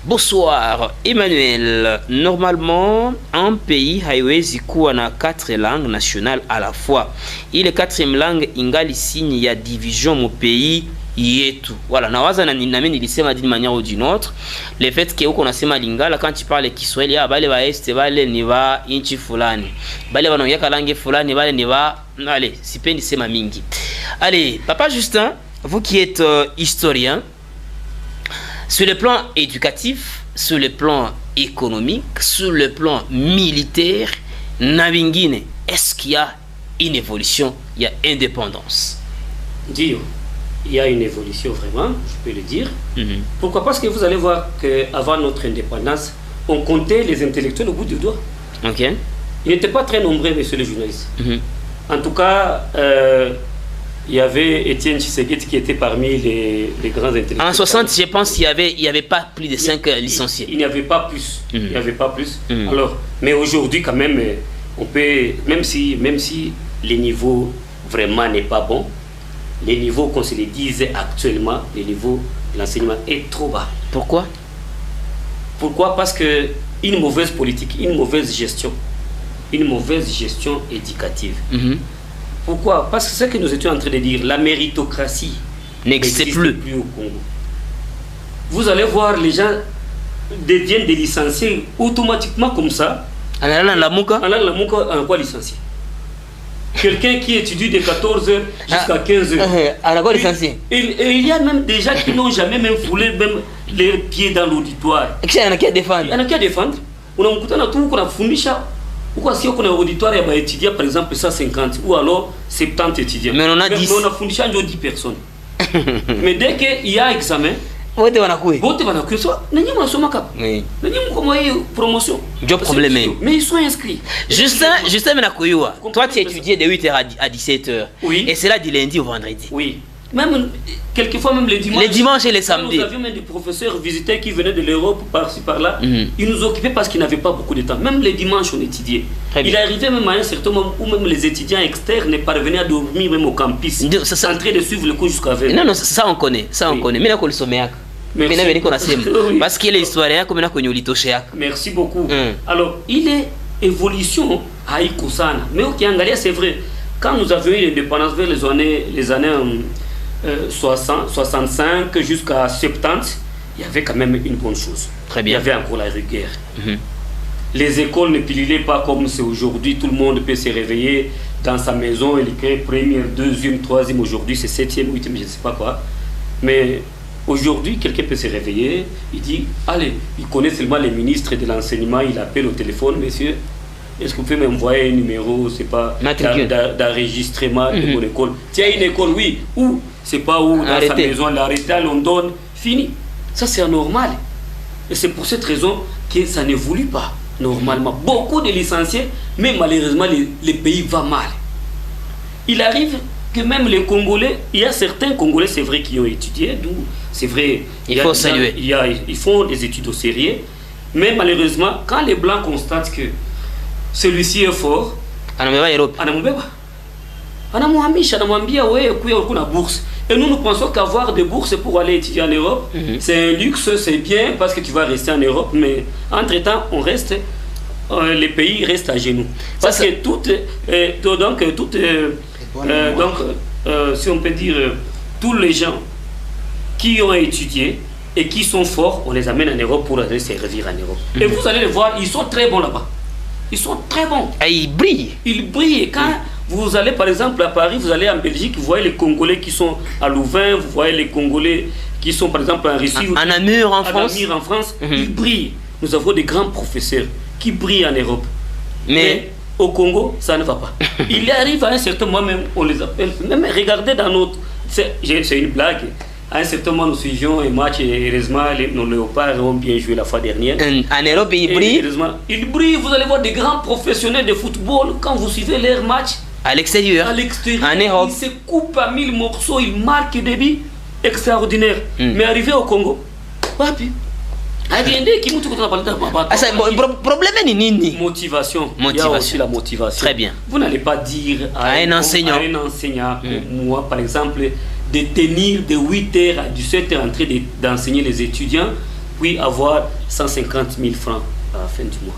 Bonsoir Emmanuel, normalement un pays haiwezi kuwa na 4 langues nationales à la fois. Ile 4e langue ingali signe ya division mu pays yetu. Voilà, nawaza na mimi nilisema d'une manière ou d'une autre, le fait que uko nasema Lingala quand tu parles Kiswahili ya bale ba este bale ni ba inchi fulani, bale wanaongea langue fulani bale ni ba, allez, sipendi sema mingi. Allez, papa Justin, vous qui êtes historien, sur le plan éducatif, sur le plan économique, sur le plan militaire, na vingine, est-ce qu'il y a une évolution, il y a indépendance? Dio. Il y a une évolution vraiment, je peux le dire. Pourquoi? Parce que vous allez voir qu'avant notre indépendance, on comptait les intellectuels au bout du doigt. Ok. Ils n'étaient pas très nombreux, messieurs les journalistes. En tout cas, il y avait Étienne Tshisekedi qui était parmi les grands intellectuels. En 60, je pense qu'il n'y avait pas plus de 5 licenciés. Il n'y avait pas plus. Il n'y avait pas plus. Alors, mais aujourd'hui, quand même, on peut, même si le niveau vraiment n'est pas bon, les niveaux qu'on se les disait actuellement, les niveaux de l'enseignement est trop bas. Pourquoi? Pourquoi? Parce que une mauvaise politique, une mauvaise gestion éducative. Pourquoi? Parce que c'est ce que nous étions en train de dire, la méritocratie n'existe plus au Congo. Vous allez voir, les gens deviennent des licenciés automatiquement comme ça. En allant la Mouka, en quoi licencié? Quelqu'un qui étudie de 14h jusqu'à 15h. Il y a même des gens qui n'ont jamais même foulé même les pieds dans l'auditoire. Il y en a qui à défendre. Il y en a qui à défendre. On a tout qu'on a fundisha. Ou quoi si on a auditoire et étudier par exemple 150 ou alors 70 étudiants. Mais on a 10. Mais on a fundisha 10 personnes. Mais dès qu'il y a examen, Wote wanakuya. Wote wanakuya. So, nanyi mnasoma kapa. Oui. Nanyi mko mwa promotion. Job problème. Mais ils sont inscrits. Justin Menakuyua, toi tu étudiais de 8h à 17h. Oui. Et c'est là du lundi au vendredi. Oui. Même, quelquefois même les dimanches. Les dimanches et les samedis. Nous avions même des professeurs visiteurs qui venaient de l'Europe, par-ci par-là. Ils nous occupaient parce qu'ils n'avaient pas beaucoup de temps. Même les dimanches, on étudiait. Il arrivait même à un certain moment où même les étudiants externes parvenaient à dormir même au campus. En train de suivre le cours jusqu'à 20h. Non, ça on connaît. Ça on connaît. Mais là, on le sommet. Parce qu'il est historien comme là, merci beaucoup. Alors, il est évolution à Ikosana. Mais au Kiangalia, c'est vrai. Quand nous avions eu l'indépendance vers les années 60, 65 jusqu'à 70, il y avait quand même une bonne chose. Très bien. Il y avait encore la rigueur. Les écoles ne pilaient pas comme c'est aujourd'hui. Tout le monde peut se réveiller dans sa maison et écrire première, deuxième, troisième. Aujourd'hui, c'est septième, huitième, je ne sais pas quoi. Mais aujourd'hui, quelqu'un peut se réveiller. Il dit, allez, il connaît seulement les ministres de l'enseignement. Il appelle au téléphone, monsieur. Est-ce que vous pouvez m'envoyer un numéro, c'est pas d'enregistrement de mon école? Tiens, une école, oui. Où? C'est pas où, dans sa maison, l'arrêter à London. Fini. Ça, c'est anormal. Et c'est pour cette raison que ça n'évolue pas normalement. Beaucoup de licenciés, mais malheureusement, les pays vont mal. Il arrive que même les Congolais, il y a certains Congolais, c'est vrai, qui ont étudié, d'où c'est vrai. Il faut saluer. Ils font des études au sérieux, mais malheureusement, quand les Blancs constatent que celui-ci est fort, bourse. Et nous pensons qu'avoir des bourses pour aller étudier en Europe, c'est un luxe, c'est bien parce que tu vas rester en Europe, mais entre-temps, on reste, les pays restent à genoux. Parce que si on peut dire, tous les gens qui ont étudié et qui sont forts, on les amène en Europe pour aller servir en Europe. Et vous allez les voir, ils sont très bons là-bas. Ils sont très bons. Et ils brillent. Ils brillent. Et quand vous allez par exemple à Paris, vous allez en Belgique, vous voyez les Congolais qui sont à Louvain, vous voyez les Congolais qui sont par exemple en Russie. En Namur en France. En France, ils brillent. Nous avons des grands professeurs qui brillent en Europe. Mais au Congo, ça ne va pas. Il arrive à un certain moment, même on les appelle, même regardez dans notre... C'est une blague. À un certain moment, nous suivions un match et heureusement, nos léopards ont bien joué la fois dernière. En Europe, ils brillent. Ils brillent. Vous allez voir des grands professionnels de football quand vous suivez leur match. À l'extérieur. En Europe. Ils se coupent à 1000 morceaux, ils marquent des buts extraordinaires. Mais arrivé au Congo, papi. Problème est nini. Motivation. Il y a aussi la motivation. Très bien. Vous n'allez pas dire à un enseignant, moi par exemple, de tenir de 8h à 17h en train d'enseigner les étudiants, puis avoir 150 000 francs à la fin du mois.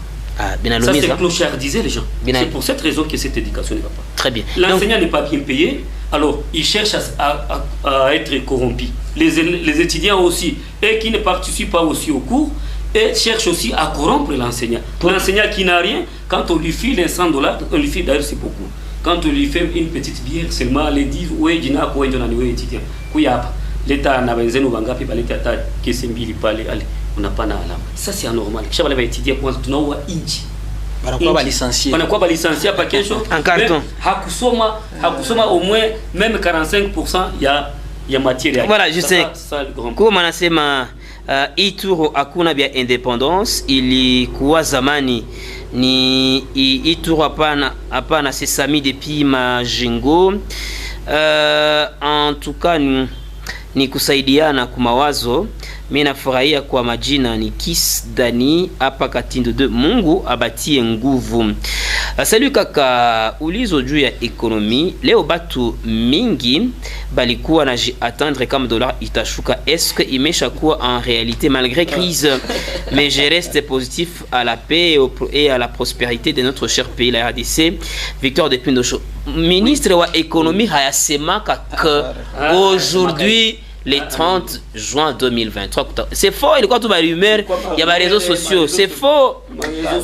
Ça, c'est clochardiser les gens. C'est pour cette raison que cette éducation ne va pas. Très bien. L'enseignant n'est pas bien payé, alors il cherche à être corrompu. Les étudiants aussi, et qui ne participent pas aussi au cours, et cherchent aussi à corrompre l'enseignant. L'enseignant qui n'a rien, quand on lui file les $100, on lui file d'ailleurs c'est beaucoup. Quand on lui fait une petite bière, seulement les dit oui, dina quoi étudiant. L'État n'a pas besoin de bangapi balé tata qui s'embili pale allez. On n'a pas d'alame. Ça c'est anormal. Chaque fois, on va étudier pour nous avoir inji. On va licencier. On a quoi licencier pas quelque chose. En carton. Hakusoma au moins même 45%, il y a matière. Voilà, je sais. Comme on a dit, Ituro hakuna bia indépendance ilikuwa zamani ni Ituro hapana sesami depuis majengo. En tout cas ni kusaidiana kumawazo. Mimi nafurahia kwa majina ni Kiss Dani hapa Katindo de Mungu abatie nguvu. Salut kaka, ulizo juu ya ekonomi leo batu mingi balikuwa na attendre kama dollar itashuka. Est-ce que imesha kuwa en réalité malgré crise? Mais je reste positif à la paix et à la prospérité de notre cher pays la RDC. Victor de Pindosho, ministre wa économie hayasema que aujourd'hui le 30 juin 2023. C'est faux, il y a quoi tout ma rumeur, il y a les réseaux sociaux, c'est faux.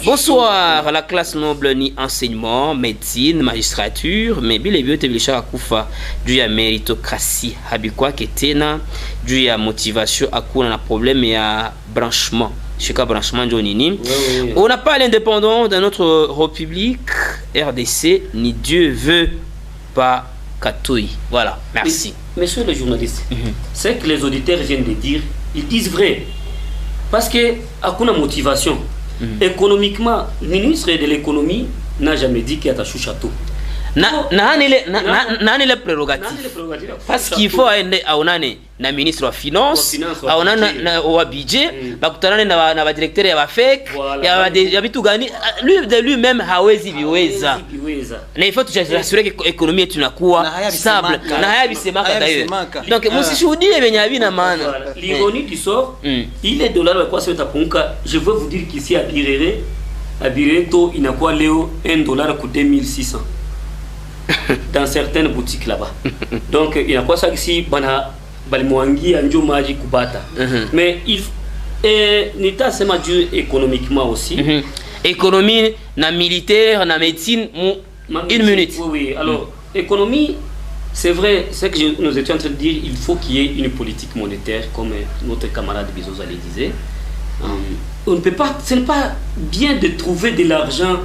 Bonsoir, la classe noble ni enseignement, médecine, magistrature, mais bile bio te bilisha kufa juu ya méritocratie habikwa ketena juu ya motivation akuna na problème ya branchement. Chika branchement ndio nini? On n'a pas l'indépendance de notre république RDC ni Dieu veut pas Katouille. Voilà, merci. Monsieur le journaliste, ce que les auditeurs viennent de dire ils disent vrai. Parce que hakuna motivation. Économiquement, le ministre de l'économie n'a jamais dit qu'il y a un château. Nani le prérogative parce qu'il faut aende aonane na ministre wa finance aonane na wa budget bakutana na ba directeur ya ba FEC ya vitu gani lui-même hawezi biweza na il faut tuassurer que économie yetu inakuwa stable na haya bisemaka d'ailleurs donc msishuhudie benye habina maana. L'ironie du sort, il est dollar kwa sababu tapunka, je veux vous dire qu'ici à Birere to inakuwa leo $1 coûte 2600 dans certaines boutiques là-bas. Donc il y a quoi ça ici bana balimwangi anjo maji kubata. Mais il n'état seulement dur économiquement aussi. Économie na militaire na médecine une minute. Oui. Alors économie, c'est vrai, c'est que nous étions en train de dire, il faut qu'il y ait une politique monétaire comme notre camarade Bizoza le disait. On ne peut pas, ce n'est pas bien de trouver de l'argent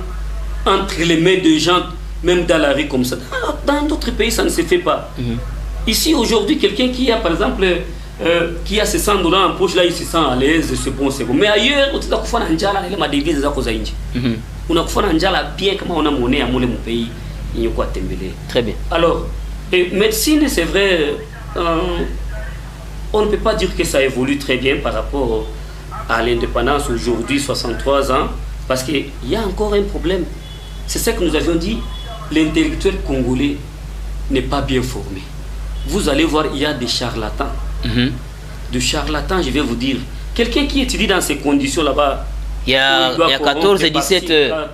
entre les mains de gens. Même dans la rue comme ça. Dans d'autres pays, ça ne se fait pas. Ici, aujourd'hui, quelqu'un qui a, par exemple, qui a ses $100 en poche, là, il se sent à l'aise, c'est bon. Mais ailleurs, on a fait un njala, il a devise à on a fait un njala bien, comment on a monnaie à mon pays. Il y a quoi tembélé. Très bien. Alors, médecine, c'est vrai, on ne peut pas dire que ça évolue très bien par rapport à l'indépendance aujourd'hui, 63 ans, parce qu'il y a encore un problème. C'est ça que nous avions dit. L'intellectuel congolais n'est pas bien formé. Vous allez voir, il y a des charlatans. De charlatans, je vais vous dire. Quelqu'un qui étudie dans ces conditions là-bas, il y a 14, 17 heures,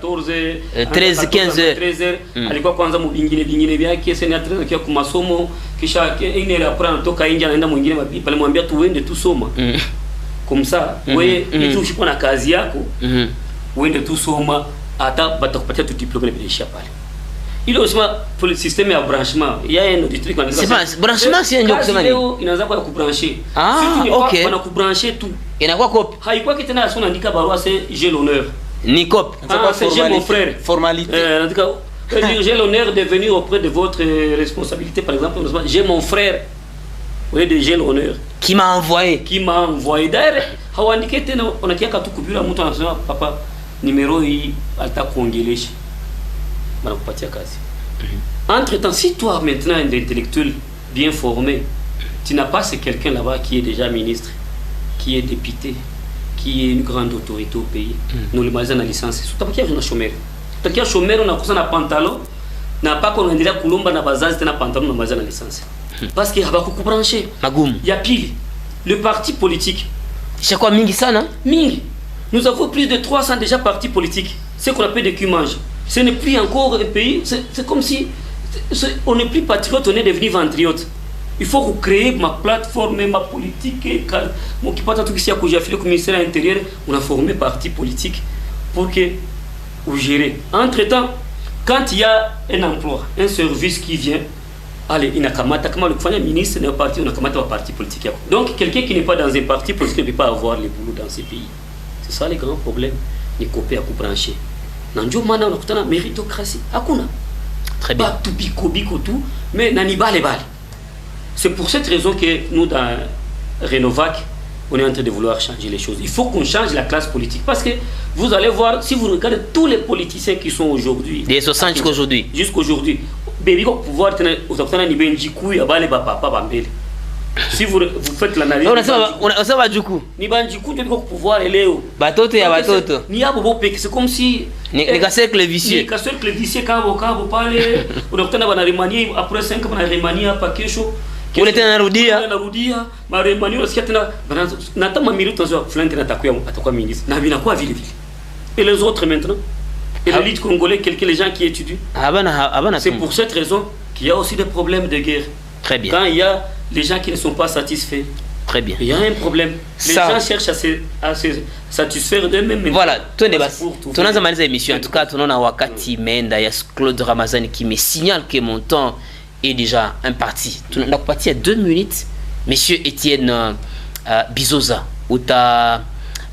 13, 15 heures. 13 heures. Alikuwa kwanza mubingine bingine byake sena 13 kia ku masomo kisha ine la prana toka inja naenda mwingine pale mwambia tuende tusoma. Comme ça, wewe mtu ushikwa na kazi yako, uende tusoma hata batakupatia tu diplôme bilisha pale. Il est aussi pour le système à branchement. Il y a un autre truc. C'est pas branchement, c'est un kusema nini? Inaanza kwa kubrancher. OK. Wana kubrancher tout. Inakuwa copie. Haikuwa kitena sio naandika barua c'est j'ai l'honneur. Ni copie. C'est j'ai mon frère. Formalité. J'ai l'honneur de venir auprès de votre responsabilité par exemple, j'ai mon frère. Oui, de j'ai l'honneur. Qui m'a envoyé. D'ailleurs, hawaandike tena unakiaka tu kubira mtu anasema papa numéro hii alitakuongelesha. Entre-temps, si toi maintenant un intellectuel bien formé, tu n'as pas c'est quelqu'un là-bas qui est déjà ministre, qui est député, qui est une grande autorité au pays, nous le basons en licence. Tu n'as pas un chômeur. Tu as un chômeur, on a un pantalon, n'a pas qu'on a dit que l'on a un pantalon, on a en licence. Parce qu'il y a beaucoup branché. Il y a pile. Le parti politique. C'est quoi Mingi ça, non? Mingi. Nous avons plus de 300 déjà partis politiques. C'est ce qu'on appelle des cumages. Ce n'est plus encore un pays, c'est comme si on n'est plus patriote, on est devenu ventriote. Il faut créer ma plateforme, ma politique, mon qui parle tout ici à Koujafile, comme ministère de l'Intérieur, on a formé parti politique pour que vous gérez. Entre-temps, quand il y a un emploi, un service qui vient, allez, il n'a qu'à le premier ministre d'un parti, on a qu'à un parti politique. Donc, quelqu'un qui n'est pas dans un parti politique ne peut pas avoir les boulots dans ces pays. C'est ça les grands problèmes. Les copains à couper brancher. Nanjo mana unakutana méritocratie hakuna. Très bien. Pas tout biko tout, mais nani bale. C'est pour cette raison que nous dans Renovac, on est en train de vouloir changer les choses. Il faut qu'on change la classe politique parce que vous allez voir si vous regardez tous les politiciens qui sont aujourd'hui des 60 jusqu'aujourd'hui. Jusqu'aujourd'hui. Baby ko pouvoir tenir aux obtenir ni benji kuya bale ba papa bambele. Si vous faites l'analyse, on va du coup. Ni banji ku ndio pouvoir eleo. Batoto ya batoto. Ni abo bopeke, c'est comme si ni cercle vicieux. Ni cercle vicieux kabo pale. Unakutana bana remania après 5 bana remania pa kesho. Ule tena narudia. Ma remania unasikia tena bana natama minuto zo fulani tena atakuwa ministre. Na binakuwa vile vile. Et les autres maintenant? Et l'élite congolais, les gens qui étudient. C'est pour cette raison qu'il y a aussi des problèmes de guerre. Très bien. Quand il y a les gens qui ne sont pas satisfaits. Très bien. Il y a un problème. Les gens cherchent à se satisfaire d'eux-mêmes. Voilà, tunaanza maliza émission. En tout cas, tunaona wakati imeenda ya Claude Ramazani qui me signale que mon temps est déjà imparti. Tunakupatia 2 minutes. Monsieur Étienne Bizoza,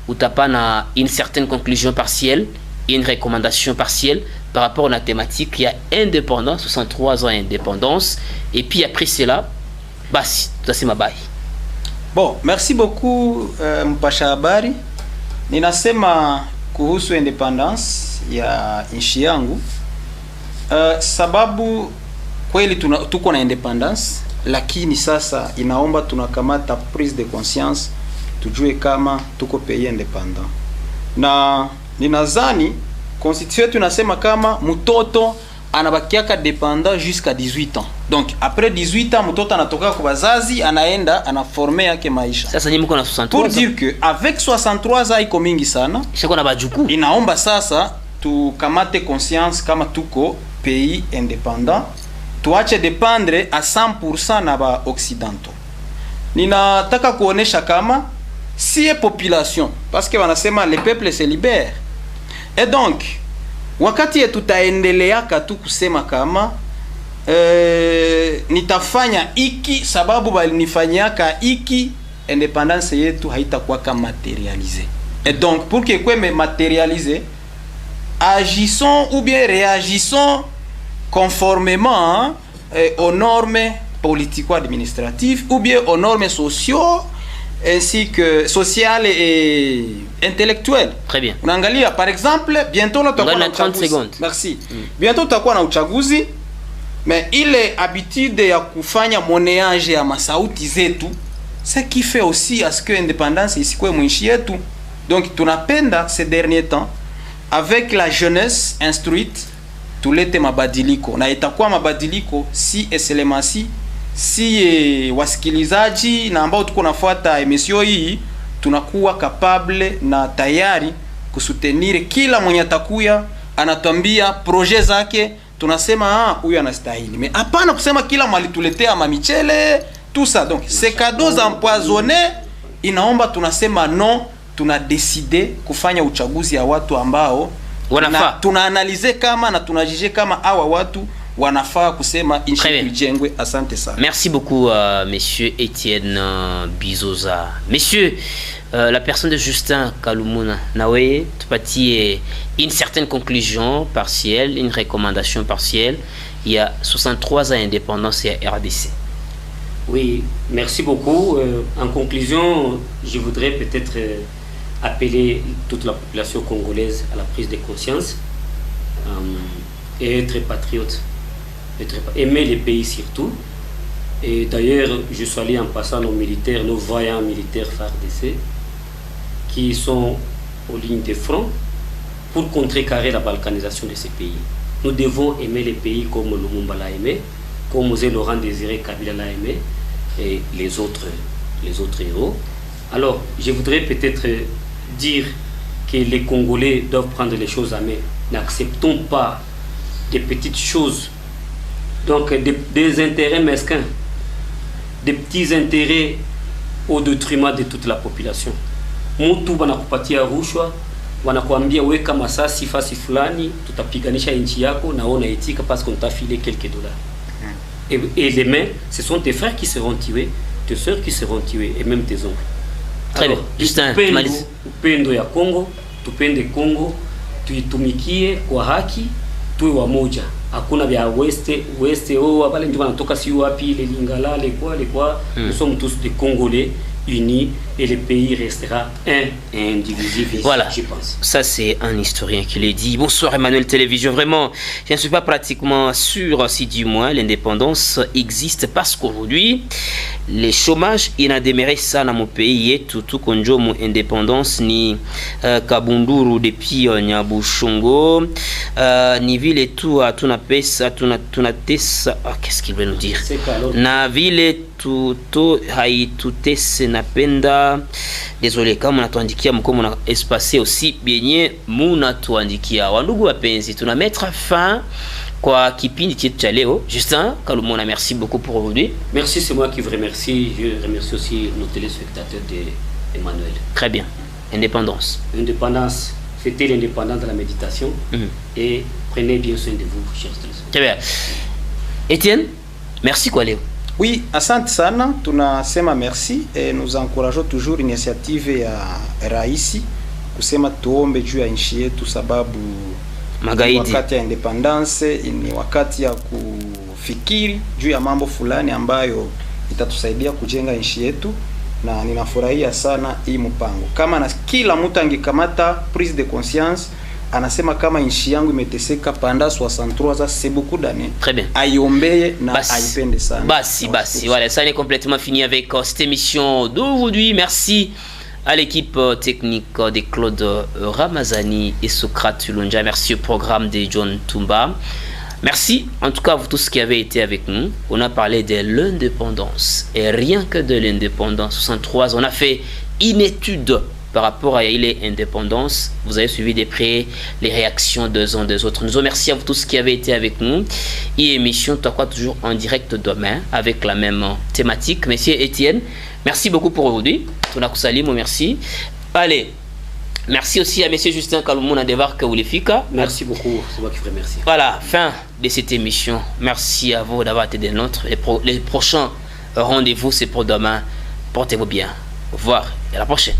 utapana une certaine conclusion partielle et une recommandation partielle par rapport à la thématique. Il y a indépendance, 63 ans d'indépendance, et puis après cela, basi, ça c'est ma baille. Bon, merci beaucoup mpasha habari. Ninasema kuhusu independence ya nchi yangu. Sababu kweli tuko na independence, lakini sasa inaomba tunakamata prise de conscience, tujue kama tuko pays independent. Na ninazani constitution yetu inasema kama mtoto anabakiaka dépendant jusqu'à 18 ans. Donc après 18 ans mtoto anatoka kwa wazazi anaenda anaforme yake maisha. Sasa nyinyi mko na 63 pour dire que avec 63 ans iko mingi sana. Shako na bajuku. Inaomba sasa tukamate conscience kama tuko pays indépendant. Tuache dépendre à 100% na ba occidentaux. Ninataka kuonesha kama si population parce que wanasema le peuple se libère. Et donc wakati yetu tutaendeleaka tu kusema kama nitafanya iki sababu balinifanyaka iki, independance yetu haitakuwa kama matérialisé. Et donc pour que quoi matérialisé, agissons ou bien réagissons conformément aux normes politico-administratives ou bien aux normes sociaux ainsi que sociales et intellectuelles. Très bien. Unaangalia par exemple bientôt là tutakuwa na 30 secondes. Merci. Bientôt tutakuwa na uchaguzi, mais ile habitude ya kufanya moneage ya masauti zetu, ce qui fait aussi à ce que indépendance isikuwe mwinchi yetu. Donc tunapenda ces derniers temps avec la jeunesse instruite tulete mabadiliko, na itakuwa mabadiliko si eselemasi si wasikilizaji na ambao tuko nafuata emission hii tunakuwa capable na tayari kusutenir kila mwenye atakuya anatuambia projet zake, tunasema huyu anastahili. Mais hapana kusema kila mwali tuletea mamichele tout ça. Donc ces cadeaux empoisonnés, inaomba tunasema non, tuna décider kufanya uchaguzi ya watu ambao tunaanalize kama na tunajije kama hawa watu wanafaa kusema nchi ijengwe. Asante sana. Merci beaucoup monsieur Etienne Bizoza. Monsieur la personne de Justin Kalumuna Nawe, tupatie une certaine conclusion partielle, une recommandation partielle. Il y a 63 ans d'indépendance et RDC. Oui, merci beaucoup. En conclusion, je voudrais peut-être appeler toute la population congolaise à la prise de conscience et être patriote, aimer les pays surtout. Et d'ailleurs, je suis allé en passant nos militaires, nos vaillants militaires FARDC qui sont aux lignes de front pour contrecarrer la balkanisation de ces pays. Nous devons aimer les pays comme Lumumba l'a aimé, comme José Laurent Désiré Kabila l'a aimé et les autres héros. Alors, je voudrais peut-être dire que les Congolais doivent prendre les choses à main. N'acceptons pas des petites choses, donc des intérêts mesquins, des petits intérêts au détriment de toute la population. Mtu wanakupatia rushwa, wanakuambia weka masasi fasi fulani, tutapiganisha nchi yako na ona etika parce qu'on t'a filé quelques dollars. Et les mains, ce sont tes frères qui seront tués, tes soeurs qui seront tuées et même tes oncles. Très bien. Justin, upendo ya Kongo, tupende Kongo, tuitumikie kwa haki, tuwe wamoja. Hakuna vya west wale ndio wanatoka si wapi les Lingala les quoi. Nous sommes tous des Congolais unis et le pays restera un et indivisible. Voilà, je pense. Ça c'est un historien qui l'a dit. Bonsoir Emmanuel Télévision. Vraiment, je ne suis pas pratiquement sûr si du moins l'indépendance existe parce qu'aujourd'hui, le chômage il a démarré ça dans mon pays. Tout konjo mon indépendance ni Kabunduru depuis Nyabushongo ni ville et tout à tunapesa tunatesa. Qu'est-ce qu'il veut nous dire? Na ville tout haitutese napenda. Désolé kama mnatuandikia mko mna espacer aussi bienye mnatuandikia. Wandugu wapenzi, tuna mettre fin kwa kipindi chetu cha leo. Justin Kalumuna, merci beaucoup pour aujourd'hui. Merci, c'est moi qui vous remercie. Je remercie aussi nos téléspectateurs d'Emmanuel. Très bien. Indépendance. Indépendance. Fêtez l'indépendance de la méditation et prenez bien soin de vous, chers téléspectateurs. Très bien. Etienne, merci kwa leo. Oui, asante sana, tunasema merci et nous encourageons toujours initiative ya raisi kusema tuombe juu ya nchi yetu sababu magaidi. Wakati ya independence ni wakati ya kufikiri juu ya mambo fulani ambayo itatusaidia kujenga nchi yetu, na ninafurahia sana hii mpango. Kama na kila mtu angekamata prise de conscience, anasema kama nchi yangu imeteseka panda 63 ans, c'est beaucoup d'années. Très bien. Aiombeye na aipende sana. Basi. Voilà, ça est complètement fini avec cette émission d'aujourd'hui. Merci à l'équipe technique de Claude Ramazani et Socrate Lunja. Merci au programme de John Tumba. Merci en tout cas à vous tous qui avez été avec nous. On a parlé de l'indépendance et rien que de l'indépendance. 63, on a fait une étude par rapport à l'indépendance. Vous avez suivi de près les réactions des uns des autres. Nous remercions à vous tous qui avez été avec nous. Et émission toujours en direct demain avec la même thématique. Monsieur Étienne, merci beaucoup pour aujourd'hui. Tonakusalim, merci. Allez. Merci aussi à M. Justin Kaloumou Nadevar Kaoulefika. Merci beaucoup, c'est moi qui vous remercie. Voilà, fin de cette émission. Merci à vous d'avoir été des nôtres. Les prochains rendez-vous, c'est pour demain. Portez-vous bien. Au revoir et à la prochaine.